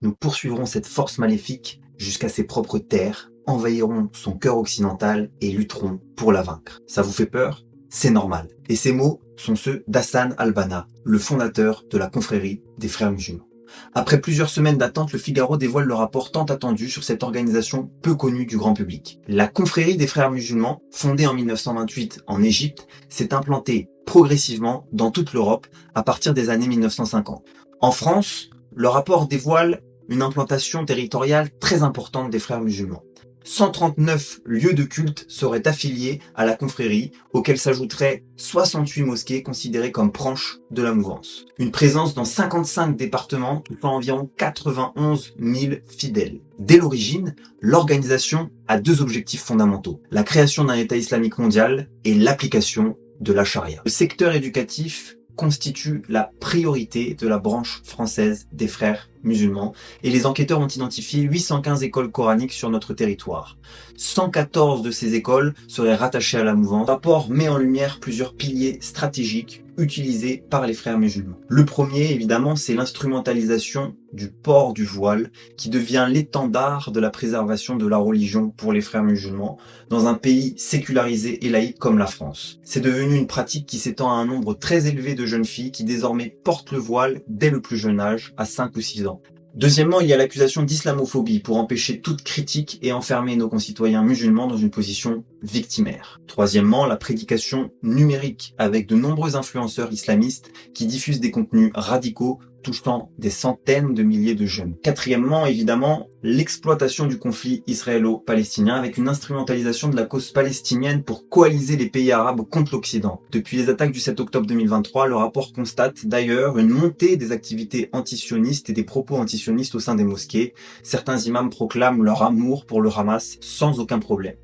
Nous poursuivrons cette force maléfique jusqu'à ses propres terres, envahirons son cœur occidental et lutterons pour la vaincre. Ça vous fait peur? C'est normal. Et ces mots sont ceux d'Hassan al-Banna, le fondateur de la confrérie des frères musulmans. Après plusieurs semaines d'attente, le Figaro dévoile le rapport tant attendu sur cette organisation peu connue du grand public. La confrérie des frères musulmans, fondée en 1928 en Égypte, s'est implantée progressivement dans toute l'Europe à partir des années 1950. En France, le rapport dévoile une implantation territoriale très importante des frères musulmans. 139 lieux de culte seraient affiliés à la confrérie, auxquels s'ajouteraient 68 mosquées considérées comme branches de la mouvance. Une présence dans 55 départements touchant environ 91 000 fidèles. Dès l'origine, l'organisation a deux objectifs fondamentaux: la création d'un État islamique mondial et l'application de la charia. Le secteur éducatif constitue la priorité de la branche française des frères musulmans et les enquêteurs ont identifié 815 écoles coraniques sur notre territoire. 114 de ces écoles seraient rattachées à la mouvance. Le rapport met en lumière plusieurs piliers stratégiques utilisés par les frères musulmans. Le premier, évidemment, c'est l'instrumentalisation du port du voile qui devient l'étendard de la préservation de la religion pour les frères musulmans dans un pays sécularisé et laïque comme la France. C'est devenu une pratique qui s'étend à un nombre très élevé de jeunes filles qui désormais portent le voile dès le plus jeune âge, à 5 ou 6 ans. Deuxièmement, il y a l'accusation d'islamophobie pour empêcher toute critique et enfermer nos concitoyens musulmans dans une position victimaire. Troisièmement, la prédication numérique avec de nombreux influenceurs islamistes qui diffusent des contenus radicaux touchant des centaines de milliers de jeunes. Quatrièmement, évidemment, l'exploitation du conflit israélo-palestinien avec une instrumentalisation de la cause palestinienne pour coaliser les pays arabes contre l'Occident. Depuis les attaques du 7 octobre 2023, le rapport constate d'ailleurs une montée des activités antisionistes et des propos antisionistes au sein des mosquées. Certains imams proclament leur amour pour le Hamas sans aucun problème.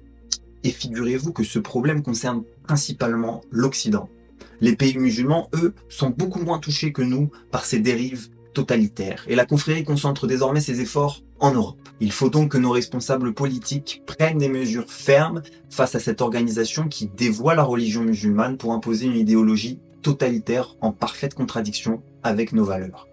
Et figurez-vous que ce problème concerne principalement l'Occident. Les pays musulmans, eux, sont beaucoup moins touchés que nous par ces dérives totalitaires. Et la confrérie concentre désormais ses efforts en Europe. Il faut donc que nos responsables politiques prennent des mesures fermes face à cette organisation qui dévoie la religion musulmane pour imposer une idéologie totalitaire en parfaite contradiction avec nos valeurs.